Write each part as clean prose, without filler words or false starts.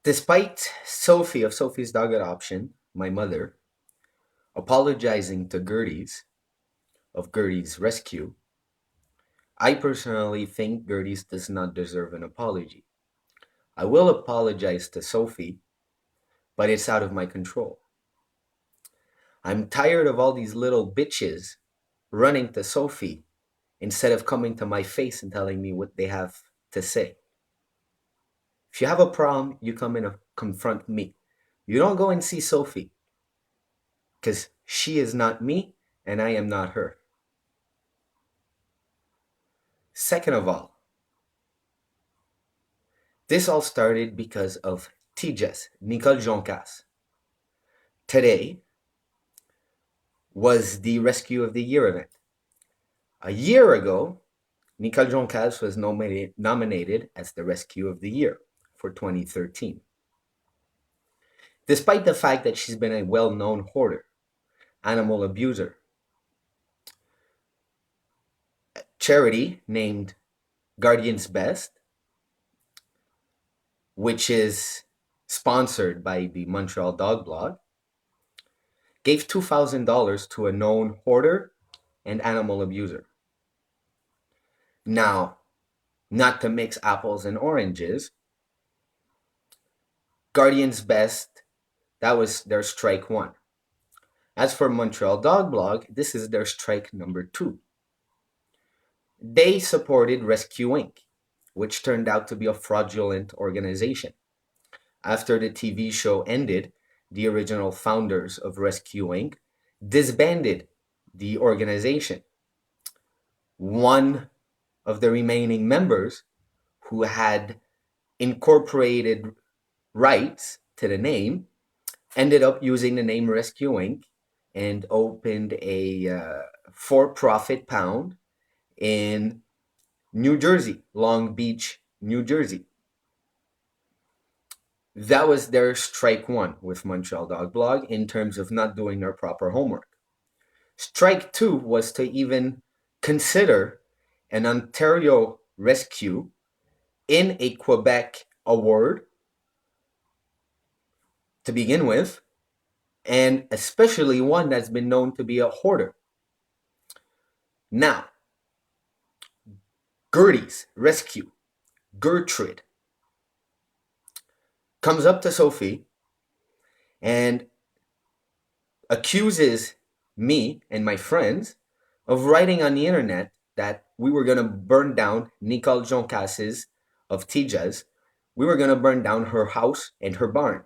Despite Sophie of Sophie's Dog Adoption, my mother, apologizing to Gerdy's of Gerdy's rescue, I personally think Gerdy's does not deserve an apology. I will apologize to Sophie, but it's out of my control. I'm tired of all these little bitches running to Sophie instead of coming to my face and telling me what they have to say. If you have a problem, you come and confront me. You don't go and see Sophie because she is not me and I am not her. Second of all, this all started because of Teja's, Nicole Joncas. Today was the Rescue of the Year event. A year ago, Nicole Joncas was nominated as the Rescue of the Year for 2013. Despite the fact that she's been a well-known hoarder, animal abuser, charity named Guardian's Best, which is sponsored by the Montreal Dog Blog, gave $2,000 to a known hoarder and animal abuser. Now, not to mix apples and oranges, Guardian's Best, that was their strike one. As for Montreal Dog Blog, this is their strike number 2. They supported Rescue Inc., which turned out to be a fraudulent organization. After the TV show ended, the original founders of Rescue Inc. disbanded the organization. One of the remaining members who had incorporated rights to the name ended up using the name Rescue Inc. and opened a for-profit pound in New Jersey, Long Beach, New Jersey. That was their strike one with Montreal Dog Blog in terms of not doing their proper homework. Strike 2 was to even consider an Ontario rescue in a Quebec award to begin with, and especially one that's been known to be a hoarder. Now, Gerdy's rescue, Gertrude, comes up to Sophie and accuses me and my friends of writing on the internet that we were going to burn down Nicole Joncas's of Teja's. We were going to burn down her house and her barn.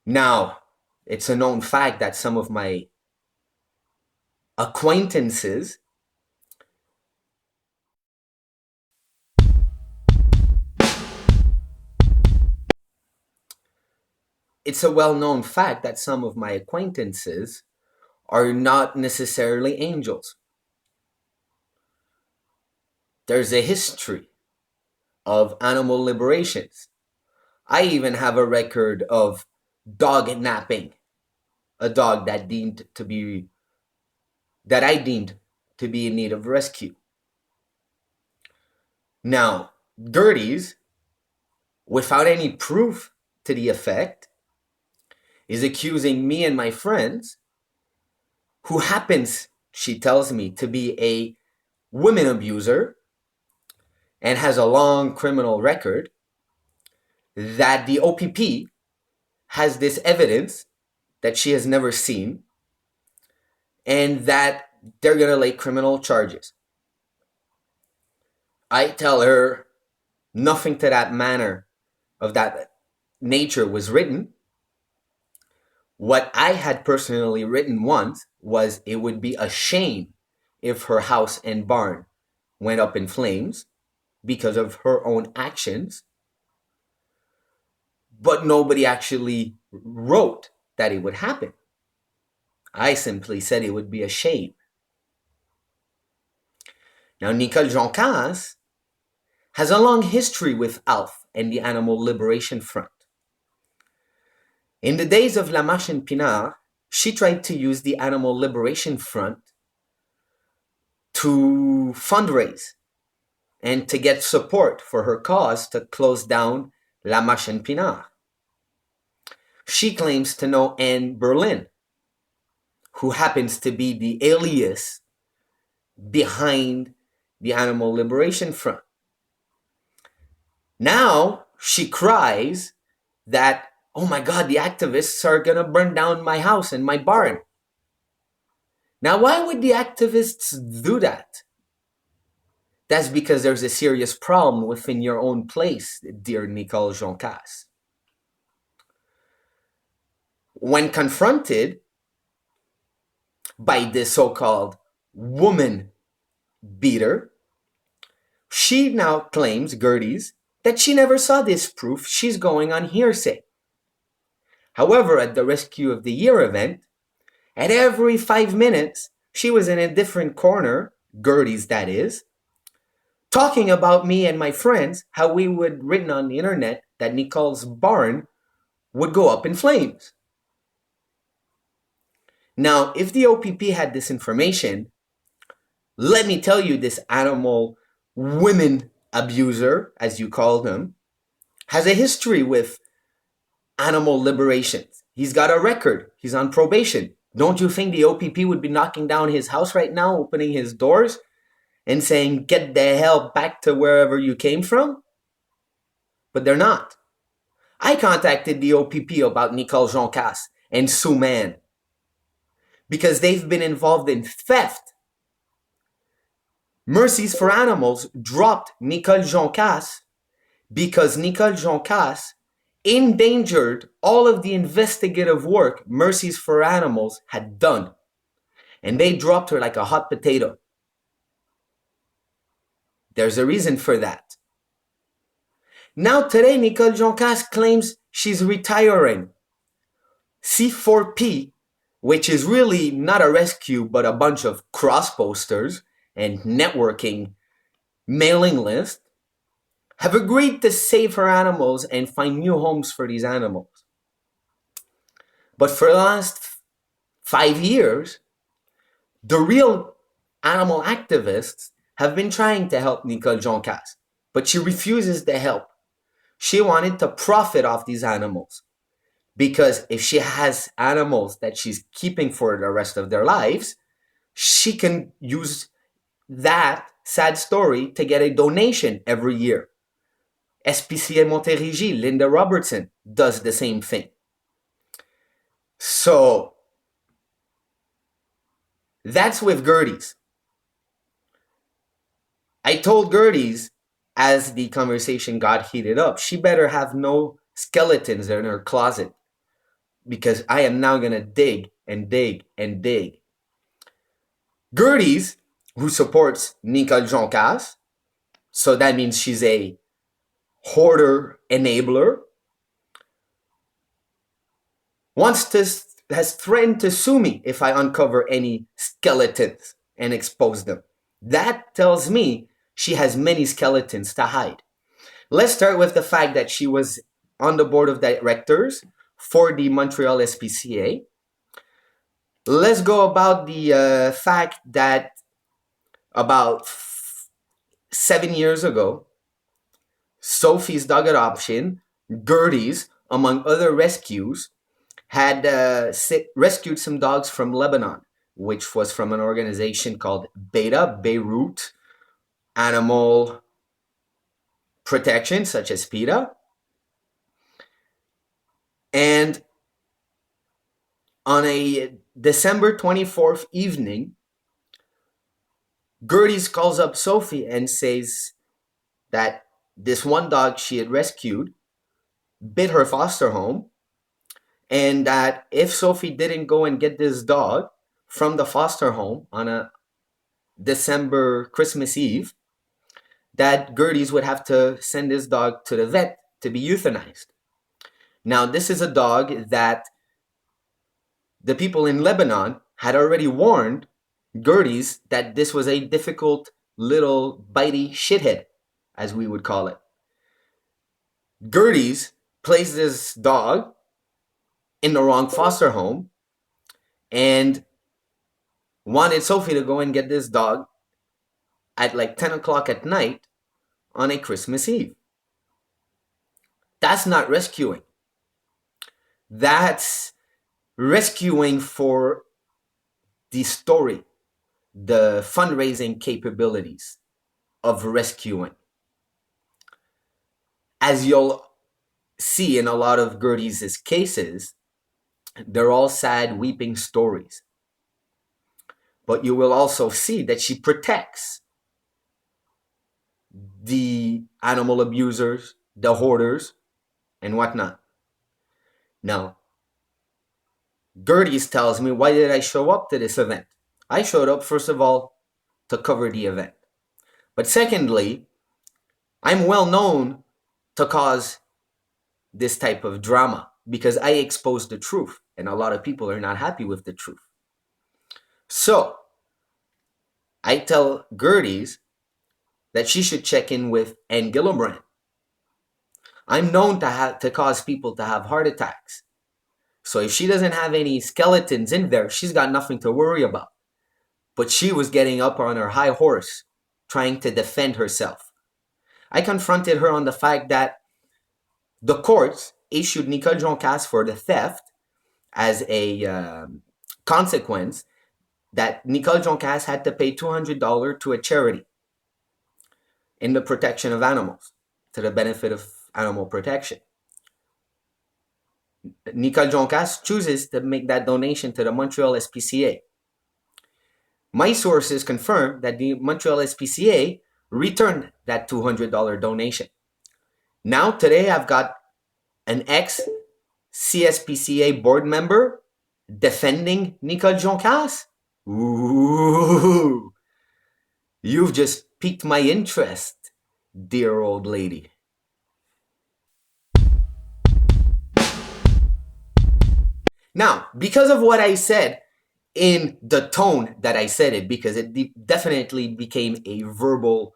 Now, it's a known fact that some of my acquaintances it's a well-known fact that some of my acquaintances are not necessarily angels. There's a history of animal liberations. I even have a record of dog napping a dog that I deemed to be in need of rescue. Now, Gerdy's, without any proof to the effect, is accusing me and my friends, who happens, she tells me, to be a women abuser and has a long criminal record, that the OPP has this evidence that she has never seen and that they're going to lay criminal charges. I tell her nothing to that manner of that nature was written. What I had personally written once was it would be a shame if her house and barn went up in flames because of her own actions, but nobody actually wrote that it would happen. I simply said it would be a shame. Now, Nicole Joncas has a long history with A.L.F and the Animal Liberation Front. In the days of La Marche and Pinard, she tried to use the Animal Liberation Front to fundraise and to get support for her cause to close down La Machine Pinard. She claims to know Anne Berlin, who happens to be the alias behind the Animal Liberation Front. Now she cries that, oh my God, the activists are going to burn down my house and my barn. Now, why would the activists do that? That's because there's a serious problem within your own place, dear Nicole Joncas. When confronted by this so-called woman beater, she now claims, Gerdy's, that she never saw this proof. She's going on hearsay. However, at the Rescue of the Year event, at every 5 minutes, she was in a different corner, Gerdy's that is, talking about me and my friends, how we would written on the internet that Nicole's barn would go up in flames. Now, if the OPP had this information, let me tell you, this animal women abuser, as you called him, has a history with animal liberation. He's got a record. He's on probation. Don't you think the OPP would be knocking down his house right now, opening his doors, and saying, get the hell back to wherever you came from? But they're not. I contacted the OPP about Nicole Joncas and Souman because they've been involved in theft. Mercies for Animals dropped Nicole Joncas because Nicole Joncas endangered all of the investigative work Mercies for Animals had done. And they dropped her like a hot potato. There's a reason for that. Now today, Nicole Joncas claims she's retiring. C4P, which is really not a rescue but a bunch of cross posters and networking mailing list, have agreed to save her animals and find new homes for these animals. But for the last 5 years, the real animal activists have been trying to help Nicole Joncas, but she refuses to help. She wanted to profit off these animals because if she has animals that she's keeping for the rest of their lives, she can use that sad story to get a donation every year. SPCA Montérégie, Linda Robertson, does the same thing. So that's with Gerdy's. I told Gerdy's, as the conversation got heated up, she better have no skeletons in her closet because I am now going to dig and dig and dig. Gerdy's, who supports Nicole Joncas, so that means she's a hoarder enabler, has threatened to sue me if I uncover any skeletons and expose them. That tells me she has many skeletons to hide. Let's start with the fact that she was on the board of directors for the Montreal SPCA. Let's go about the fact that about 7 years ago, Sophie's dog adoption, Gerdy's, among other rescues, had rescued some dogs from Lebanon, which was from an organization called Beirut Animal Protection, such as PETA. And on a December 24th evening, Gerdy's calls up Sophie and says that this one dog she had rescued bit her foster home, and that if Sophie didn't go and get this dog from the foster home on a December Christmas Eve, that Gerdy's would have to send this dog to the vet to be euthanized. Now, this is a dog that the people in Lebanon had already warned Gerdy's that this was a difficult little bitey shithead, as we would call it. Gerdy's placed this dog in the wrong foster home and wanted Sophie to go and get this dog at like 10 o'clock at night on a Christmas Eve. That's not rescuing. That's rescuing for the story, the fundraising capabilities of rescuing. As you'll see in a lot of Gerdy's cases, they're all sad, weeping stories. But you will also see that she protects the animal abusers, the hoarders, and whatnot. Now, Gerdy's tells me, why did I show up to this event? I showed up, first of all, to cover the event. But secondly, I'm well known to cause this type of drama because I expose the truth, and a lot of people are not happy with the truth. So I tell Gerdy's that she should check in with Anne Gillibrand. I'm known to cause people to have heart attacks. So if she doesn't have any skeletons in there, she's got nothing to worry about. But she was getting up on her high horse, trying to defend herself. I confronted her on the fact that the courts issued Nicole Joncas for the theft as a consequence that Nicole Joncas had to pay $200 to a charity in the protection of animals, to the benefit of animal protection. Nicole Joncas chooses to make that donation to the Montreal SPCA. My sources confirm that the Montreal SPCA returned that $200 donation. Now, today, I've got an ex-CSPCA board member defending Nicole Joncas. Ooh, you've just piqued my interest, dear old lady. Now, because of what I said in the tone that I said it, because it definitely became a verbal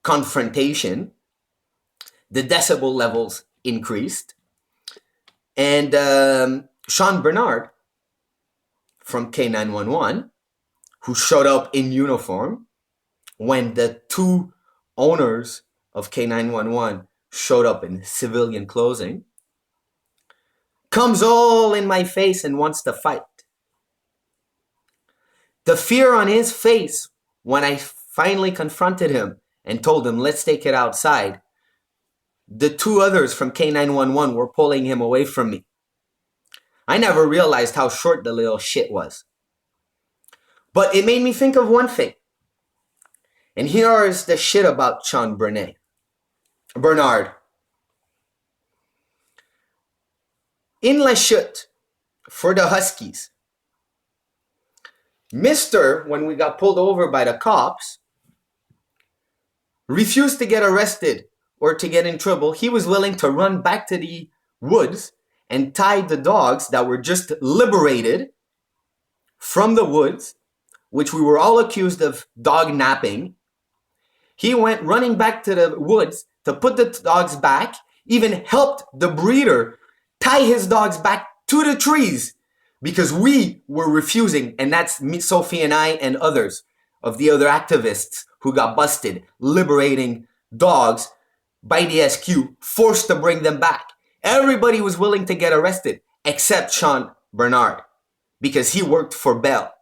confrontation, the decibel levels increased. And Sean Bernard from K911, who showed up in uniform when the two owners of K911 showed up in civilian clothing, comes all in my face and wants to fight. The fear on his face when I finally confronted him and told him, let's take it outside, the two others from K911 were pulling him away from me. I never realized how short the little shit was. But it made me think of one thing. And here is the shit about Sean Bernard. In La Chute, for the Huskies, Mr., when we got pulled over by the cops, refused to get arrested or to get in trouble. He was willing to run back to the woods and tie the dogs that were just liberated from the woods, which we were all accused of dog napping. He went running back to the woods to put the dogs back, even helped the breeder tie his dogs back to the trees because we were refusing, and that's me, Sophie and I and others of the other activists who got busted liberating dogs by the SQ, forced to bring them back. Everybody was willing to get arrested except Sean Bernard because he worked for Bell.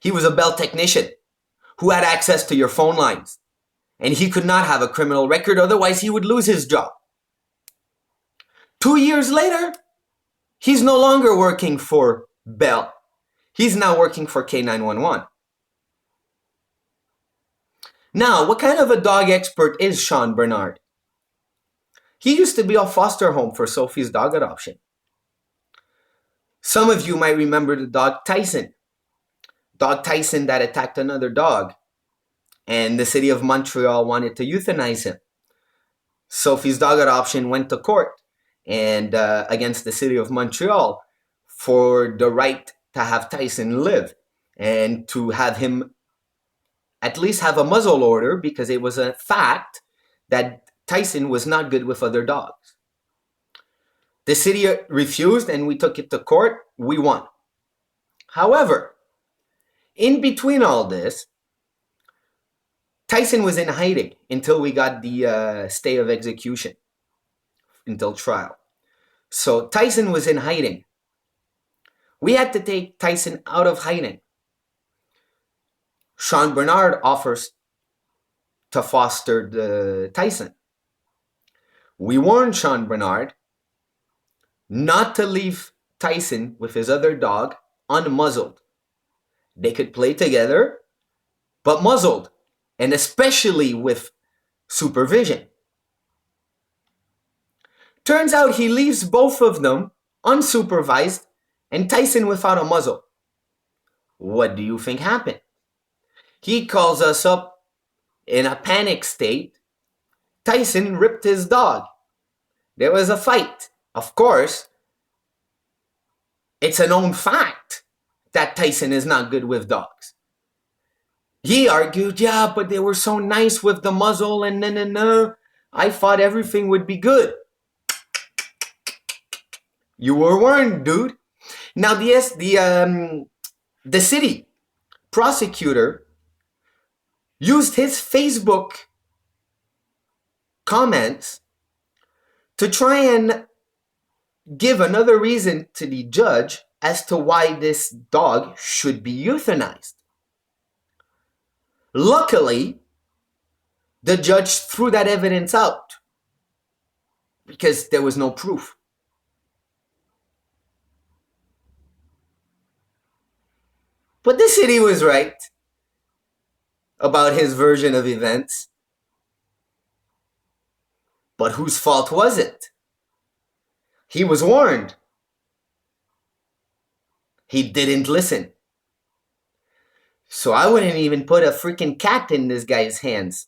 He was a Bell technician who had access to your phone lines, and he could not have a criminal record, otherwise he would lose his job. 2 years later, he's no longer working for Bell. He's now working for K911. Now, what kind of a dog expert is Sean Bernard? He used to be a foster home for Sophie's dog adoption. Some of you might remember the dog Tyson. Dog Tyson that attacked another dog. And the city of Montreal wanted to euthanize him. Sophie's dog adoption went to court and against the city of Montreal for the right to have Tyson live and to have him at least have a muzzle order because it was a fact that Tyson was not good with other dogs. The city refused and we took it to court. We won. However, in between all this, Tyson was in hiding until we got the stay of execution. until trial. So Tyson was in hiding. We had to take Tyson out of hiding. Sean Bernard offers to foster the Tyson. We warned Sean Bernard not to leave Tyson with his other dog unmuzzled. They could play together, but muzzled, and especially with supervision. Turns out he leaves both of them unsupervised and Tyson without a muzzle. What do you think happened? He calls us up in a panic state. Tyson ripped his dog. There was a fight. Of course, it's a known fact that Tyson is not good with dogs. He argued, yeah, but they were so nice with the muzzle and no. I thought everything would be good. You were warned, dude. Now, the city prosecutor used his Facebook comments to try and give another reason to the judge as to why this dog should be euthanized. Luckily, the judge threw that evidence out because there was no proof. But the city was right about his version of events. But whose fault was it? He was warned. He didn't listen. So I wouldn't even put a freaking cat in this guy's hands.